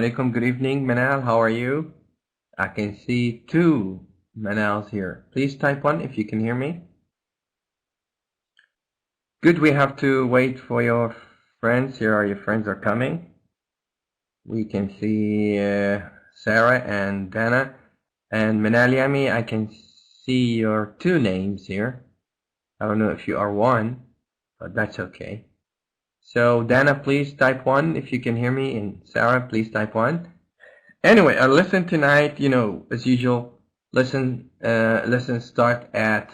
alaikum. Good evening, Manal. How are you? I can see two Manals here. Please type 1 if you can hear me. Good, we have to wait for your friends. Here are your friends are coming. We can see Sarah and Dana. And Manal Yami, I can see your two names here. I don't know if you are one, but that's okay. So Dana, please type 1 if you can hear me, and Sarah, please type 1. Anyway, our lesson tonight, as usual, lessons start at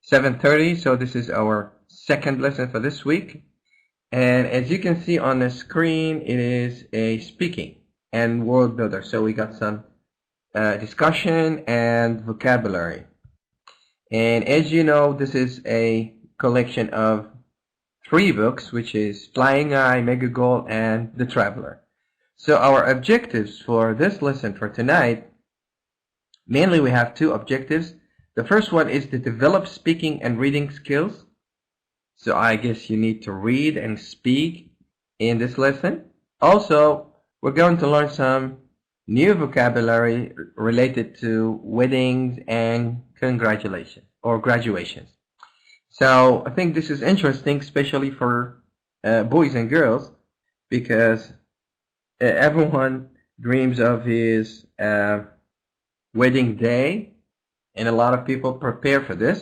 7:30. So this is our second lesson for this week. And as you can see on the screen, it is a speaking and word builder. So we got some discussion and vocabulary. And as you know, this is a collection of 3 books, which is Flying Eye, Mega Goal, and The Traveler. So our objectives for this lesson for tonight, mainly we have 2 objectives. The first one is to develop speaking and reading skills. So I guess you need to read and speak in this lesson. Also, we're going to learn some new vocabulary related to weddings and congratulations or graduations. So I think this is interesting, especially for boys and girls, because everyone dreams of his wedding day, and a lot of people prepare for this.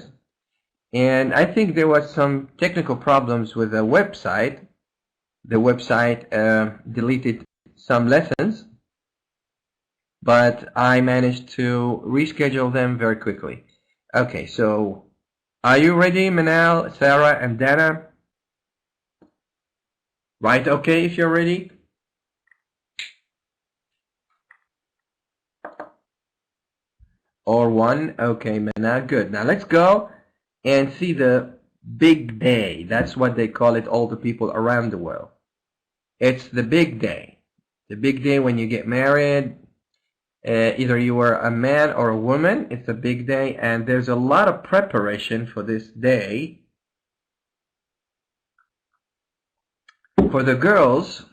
And I think there was some technical problems with the website. The website deleted some lessons, but I managed to reschedule them very quickly. Okay, so are you ready, Manal, Sarah, and Dana? Right, okay, if you're ready. Or 1, okay, Manal, good. Now let's go and see the big day. That's what they call it, all the people around the world. It's the big day. The big day when you get married. Either you are a man or a woman, it's a big day, and there's a lot of preparation for this day. For the girls,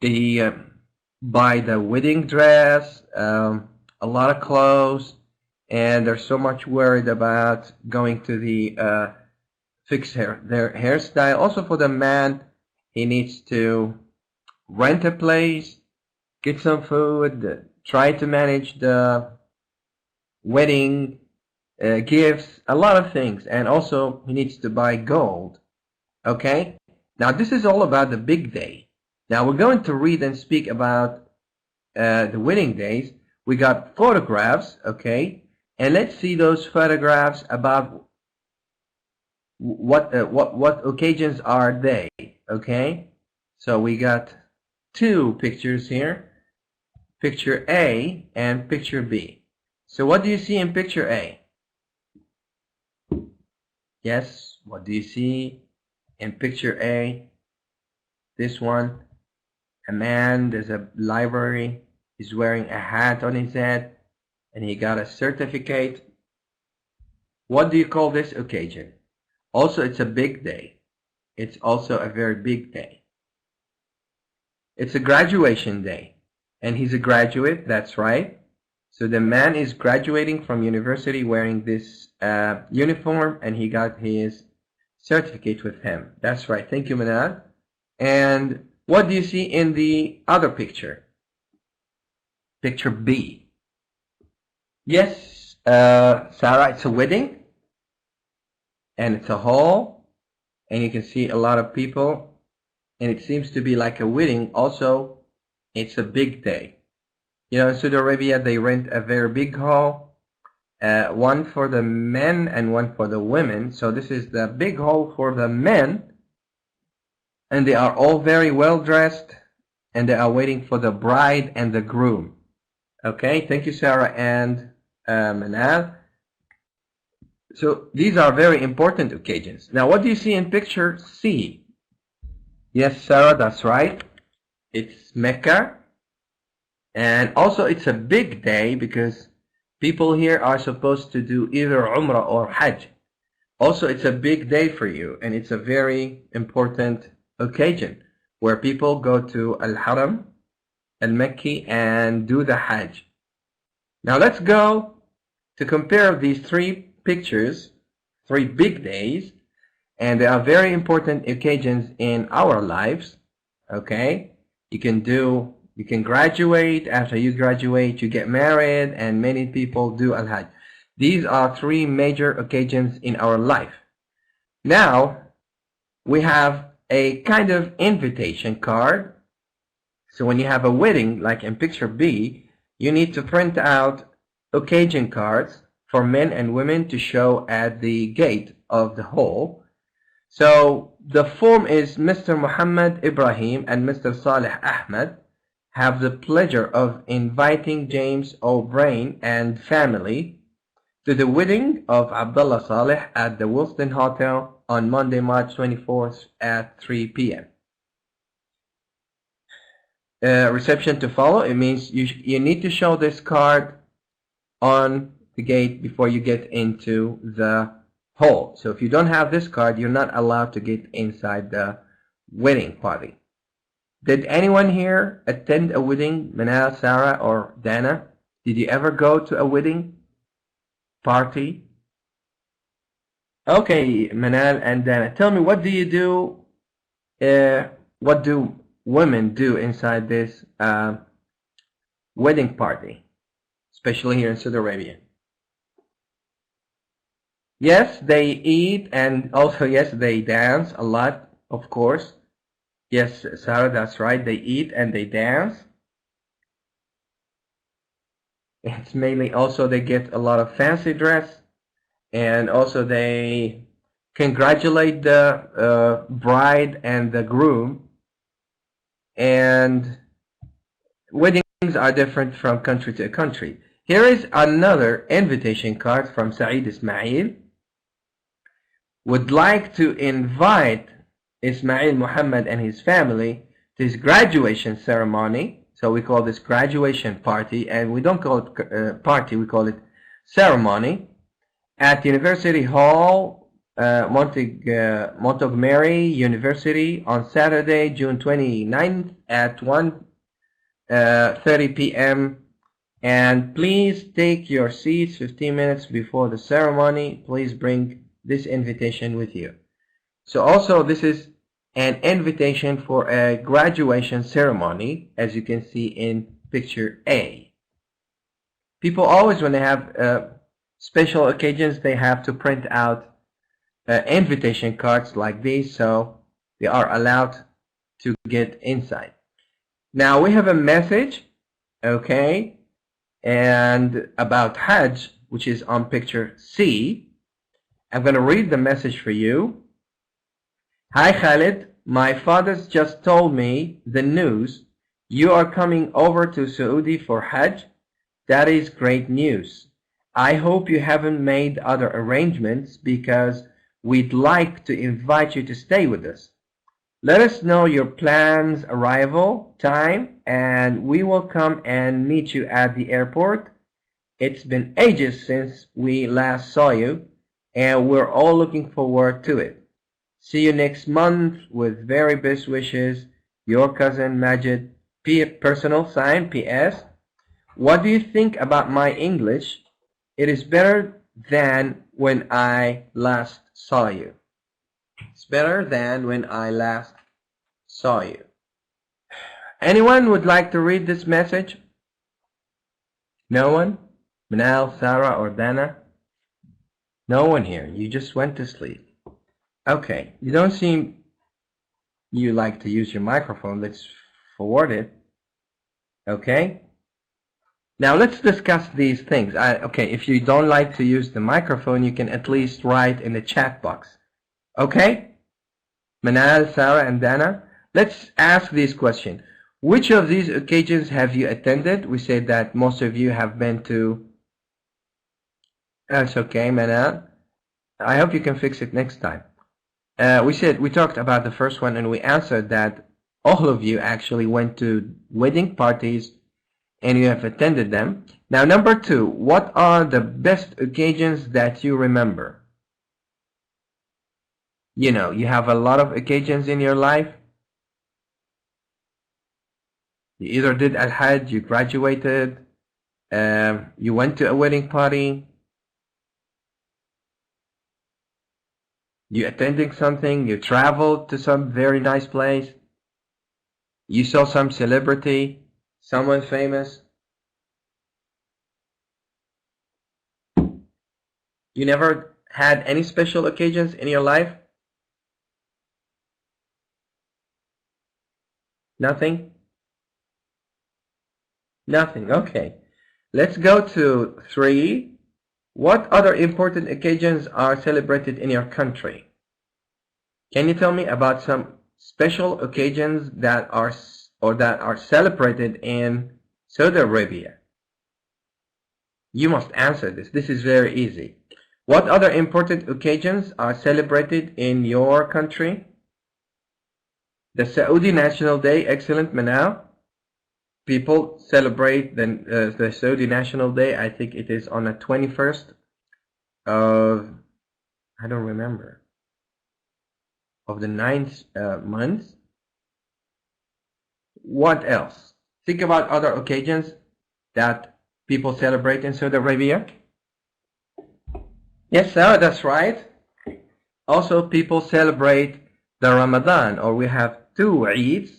they buy the wedding dress, a lot of clothes, and they're so much worried about going to the fix their hairstyle. Also for the man, he needs to rent a place, get some food, try to manage the wedding gifts, a lot of things. And also, he needs to buy gold. Okay? Now, this is all about the big day. Now, we're going to read and speak about the wedding days. We got photographs, okay? And let's see those photographs about what occasions are they, okay? So we got 2 pictures here. Picture A and picture B. So what do you see in picture A? Yes, what do you see in picture A? This one, a man, there's a library, he's wearing a hat on his head, and he got a certificate. What do you call this occasion? Also, it's a big day. It's also a very big day. It's a graduation day. And he's a graduate, that's right. So the man is graduating from university wearing this uniform, and he got his certificate with him. That's right. Thank you, Manal. And what do you see in the other picture? Picture B. Yes, Sarah, it's a wedding. And it's a hall. And you can see a lot of people. And it seems to be like a wedding. Also, it's a big day. In Saudi Arabia, they rent a very big hall, one for the men and one for the women. So this is the big hall for the men, and they are all very well dressed, and they are waiting for the bride and the groom. Okay, thank you, Sarah and Manal. So these are very important occasions. Now, what do you see in picture C? Yes, Sarah, that's right. It's Mecca, and also it's a big day because people here are supposed to do either Umrah or Hajj. Also, it's a big day for you, and it's a very important occasion. where people go to Al-Haram, Al-Makki, and do the Hajj. Now let's go to compare these three pictures, three big days, and they are very important occasions in our lives. Okay, you can graduate. After you graduate, you get married, and many people do Al-Hajj. These are three major occasions in our life. Now we have a kind of invitation card. So when you have a wedding, like in picture B, you need to print out occasion cards for men and women to show at the gate of the hall. So the form is Mr. Muhammad Ibrahim and Mr. Saleh Ahmed have the pleasure of inviting James O'Brien and family to the wedding of Abdullah Saleh at the Wilston Hotel on Monday, March 24th at 3 p.m. Reception to follow. It means you need to show this card on the gate before you get into the hall. So if you don't have this card, you're not allowed to get inside the wedding party. Did anyone here attend a wedding? Manal, Sarah, or Dana? Did you ever go to a wedding party? Okay, Manal and Dana, tell me, what do you do? What do women do inside this wedding party, especially here in Saudi Arabia? Yes, they eat, and also yes, they dance a lot, of course. Yes, Sarah, that's right. They eat and they dance. It's mainly also they get a lot of fancy dress, and also they congratulate the bride and the groom. And weddings are different from country to country. Here is another invitation card from Saeed Ismail. Would like to invite Ismail Muhammad and his family to his graduation ceremony. So we call this graduation party, and we don't call it party, we call it ceremony, at University Hall, Montgomery University on Saturday, June 29th at 1:30 p.m. And please take your seats 15 minutes before the ceremony. Please bring this invitation with you. So also this is an invitation for a graduation ceremony, as you can see in picture A. People always, when they have special occasions, they have to print out invitation cards like these, so they are allowed to get inside. Now we have a message, okay, and about Hajj, which is on picture C. I'm going to read the message for you. Hi Khalid, my father's just told me the news. You are coming over to Saudi for Hajj. That is great news. I hope you haven't made other arrangements, because we'd like to invite you to stay with us. Let us know your plans, arrival time, and we will come and meet you at the airport. It's been ages since we last saw you, and we're all looking forward to it. See you next month. With very best wishes, your cousin Majid. Personal sign, P.S. What do you think about my English? It is better than when I last saw you. It's better than when I last saw you. Anyone would like to read this message? No one? Manal, Sarah, or Dana? No one here. You just went to sleep. Okay. You don't seem you like to use your microphone. Let's forward it. Okay. Now let's discuss these things. Okay, if you don't like to use the microphone, you can at least write in the chat box. Okay? Manal, Sarah, and Dana, let's ask these questions. Which of these occasions have you attended? We said that most of you have been to... That's okay, Manal. I hope you can fix it next time. We talked about the first one, and we answered that all of you actually went to wedding parties and you have attended them. Now, number two, what are the best occasions that you remember? You know, you have a lot of occasions in your life. You either did Al-Hajj, you graduated, you went to a wedding party, you attending something, you traveled to some very nice place, you saw some celebrity, someone famous. You never had any special occasions in your life? Nothing? Nothing, okay. Let's go to 3. What other important occasions are celebrated in your country? Can you tell me about some special occasions that are celebrated in Saudi Arabia? You must answer this. This is very easy. What other important occasions are celebrated in your country? The Saudi National Day, excellent, Manal. People celebrate the Saudi National Day. I think it is on the 21st of, I don't remember, of the 9th month. What else? Think about other occasions that people celebrate in Saudi Arabia. Yes, sir, that's right. Also, people celebrate the Ramadan, or we have 2 Eids,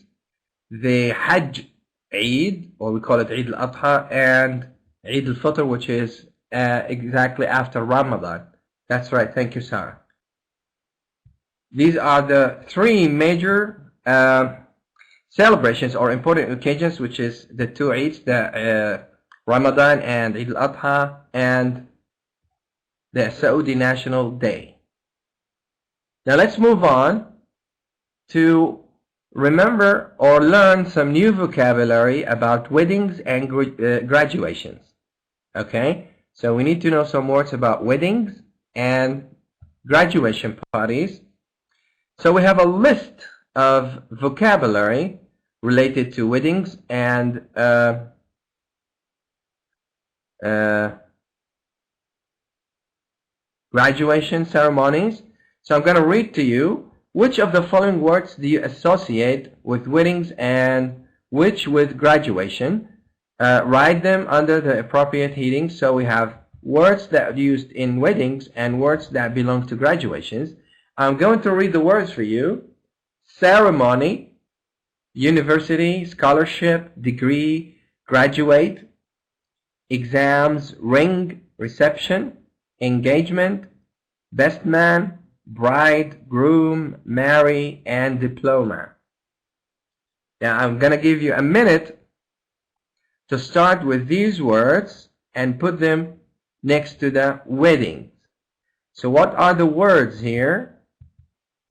the Hajj Eid, or we call it Eid al-Adha, and Eid al-Fitr, which is exactly after Ramadan. That's right. Thank you, Sarah. These are the 3 major celebrations or important occasions, which is the 2 Eids, the Ramadan and Eid al-Adha, and the Saudi National Day. Now let's move on to remember or learn some new vocabulary about weddings and graduations. Okay, so we need to know some words about weddings and graduation parties. So we have a list of vocabulary related to weddings and graduation ceremonies. So I'm going to read to you which of the following words do you associate with weddings and which with graduation. Write them under the appropriate headings. So we have words that are used in weddings and words that belong to graduations. I'm going to read the words for you. Ceremony, university, scholarship, degree, graduate, exams, ring, reception, engagement, best man, bride, groom, marry, and diploma. Now I'm going to give you a minute to start with these words and put them next to the weddings. So what are the words here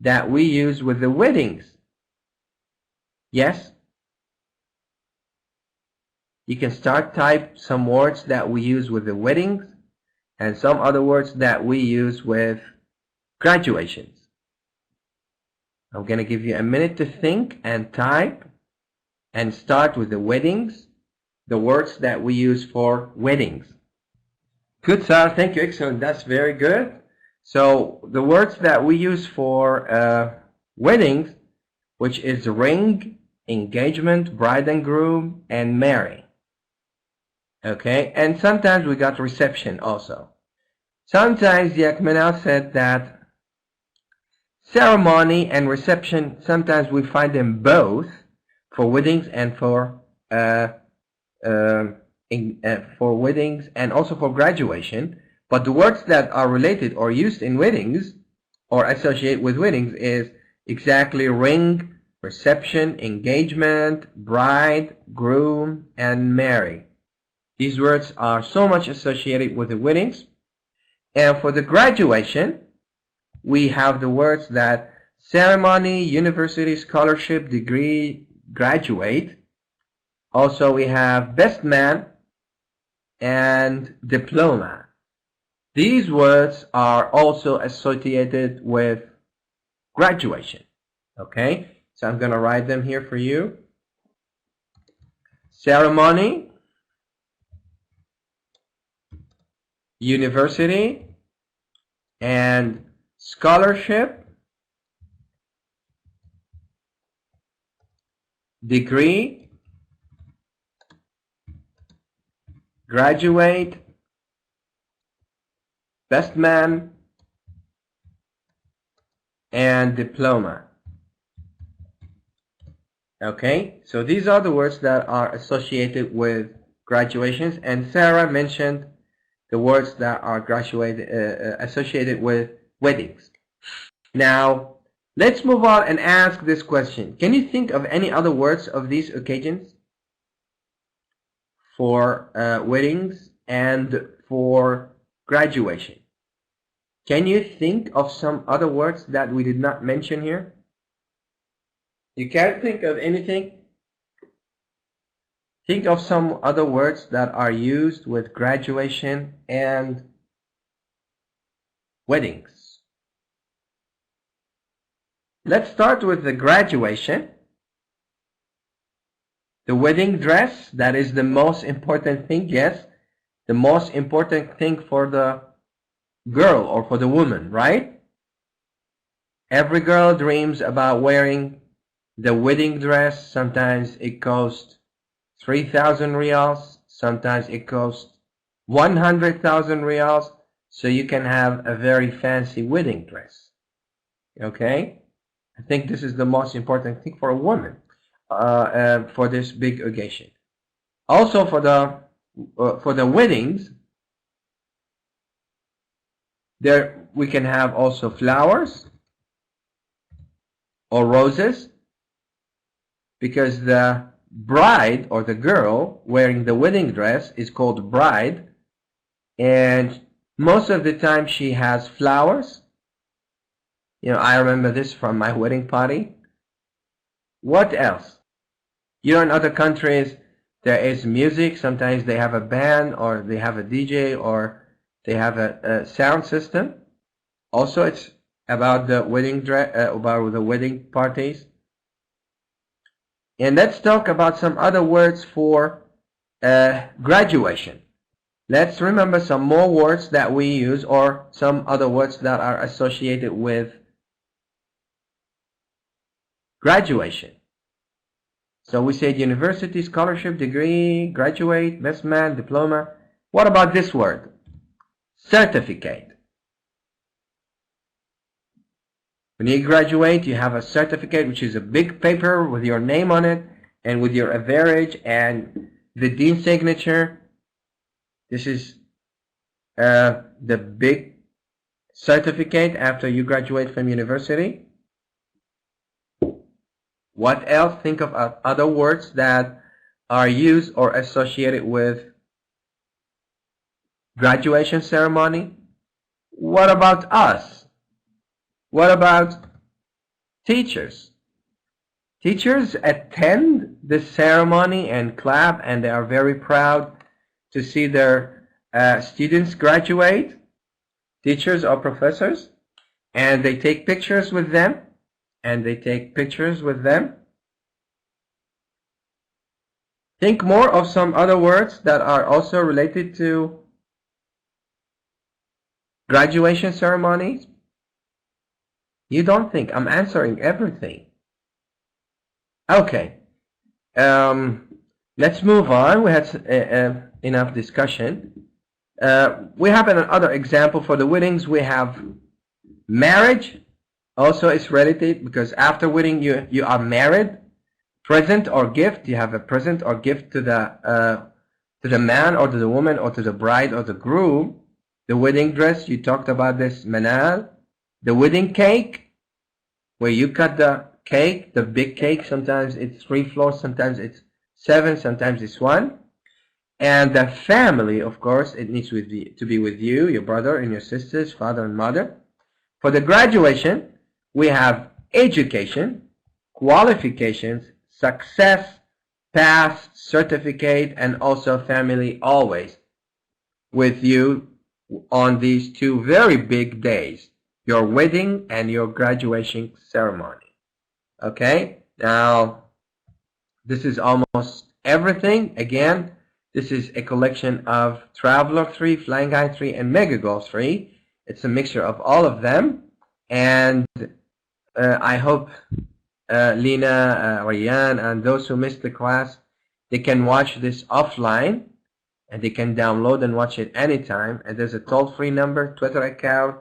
that we use with the weddings? Yes? You can start type some words that we use with the weddings and some other words that we use with graduations. I'm going to give you a minute to think and type and start with the weddings, the words that we use for weddings. Good, Sarah. Thank you. Excellent. That's very good. So the words that we use for weddings, which is ring, engagement, bride and groom, and marry. Okay, and sometimes we got reception also. Sometimes Yakmanal said that ceremony and reception, sometimes we find them both for weddings and for weddings and also for graduation. But the words that are related or used in weddings or associate with weddings is exactly ring, reception, engagement, bride, groom, and marry. These words are so much associated with the weddings. And for the graduation, we have the words that ceremony, university, scholarship, degree, graduate. Also, we have best man and diploma. These words are also associated with graduation. Okay, so I'm going to write them here for you. Ceremony, university, and scholarship, degree, graduate, best man, and diploma. Okay, so these are the words that are associated with graduations, and Sarah mentioned the words that are associated with weddings. Now, let's move on and ask this question. Can you think of any other words of these occasions for weddings and for graduation? Can you think of some other words that we did not mention here? You can't think of anything? Think of some other words that are used with graduation and weddings. Let's start with the graduation. The wedding dress, that is the most important thing, yes. The most important thing for the girl or for the woman, right? Every girl dreams about wearing the wedding dress. Sometimes it costs 3,000 riyals. Sometimes it costs 100,000 riyals. So you can have a very fancy wedding dress. Okay? I think this is the most important thing for a woman for this big occasion. Also for the weddings, there we can have also flowers or roses, because the bride or the girl wearing the wedding dress is called bride, and most of the time she has flowers. You know, I remember this from my wedding party. What else? You know, in other countries there is music. Sometimes they have a band, or they have a DJ, or they have a sound system. Also, it's about the wedding about the wedding parties. And let's talk about some other words for graduation. Let's remember some more words that we use, or some other words that are associated with graduation. So we said university, scholarship, degree, graduate, best man, diploma. What about this word? Certificate. When you graduate, you have a certificate, which is a big paper with your name on it and with your average and the dean's signature. This is the big certificate after you graduate from university. What else? Think of other words that are used or associated with graduation ceremony. What about us? What about teachers? Teachers attend the ceremony and clap, and they are very proud to see their students graduate, teachers or professors, and they take pictures with them. Think more of some other words that are also related to graduation ceremonies. You don't think. I'm answering everything. Okay. Let's move on. We had enough discussion. We have another example for the weddings. We have marriage. Also, it's related because after wedding you are married. Present or gift. You have a present or gift to the man or to the woman or to the bride or the groom. The wedding dress. You talked about this, manal. The wedding cake, where you cut the cake, the big cake. Sometimes it's 3 floors, sometimes it's 7, sometimes it's 1. And the family, of course, it needs to be with you, your brother and your sisters, father and mother. For the graduation, we have education, qualifications, success, pass, certificate, and also family always with you on these 2 very big days, your wedding and your graduation ceremony. Okay, now this is almost everything. Again, this is a collection of Traveler 3, Flying Guide 3, and Mega Golf 3. It's a mixture of all of them. And I hope Lina, Rayyan, and those who missed the class, they can watch this offline. and they can download and watch it anytime. And there's a toll-free number, Twitter account,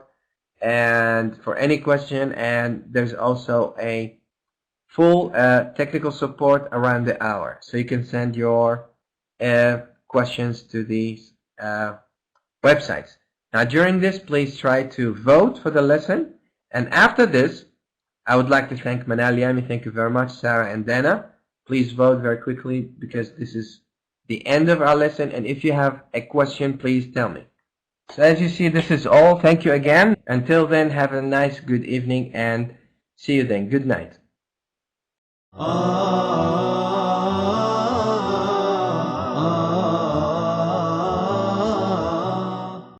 and for any question, and there's also a full technical support around the hour. So you can send your questions to these websites. Now during this, please try to vote for the lesson. And after this, I would like to thank Manal Yami. Thank you very much, Sarah and Dana. Please vote very quickly because this is the end of our lesson. And if you have a question, please tell me. So as you see, this is all. Thank you again. Until then, have a nice good evening and see you then. Good night.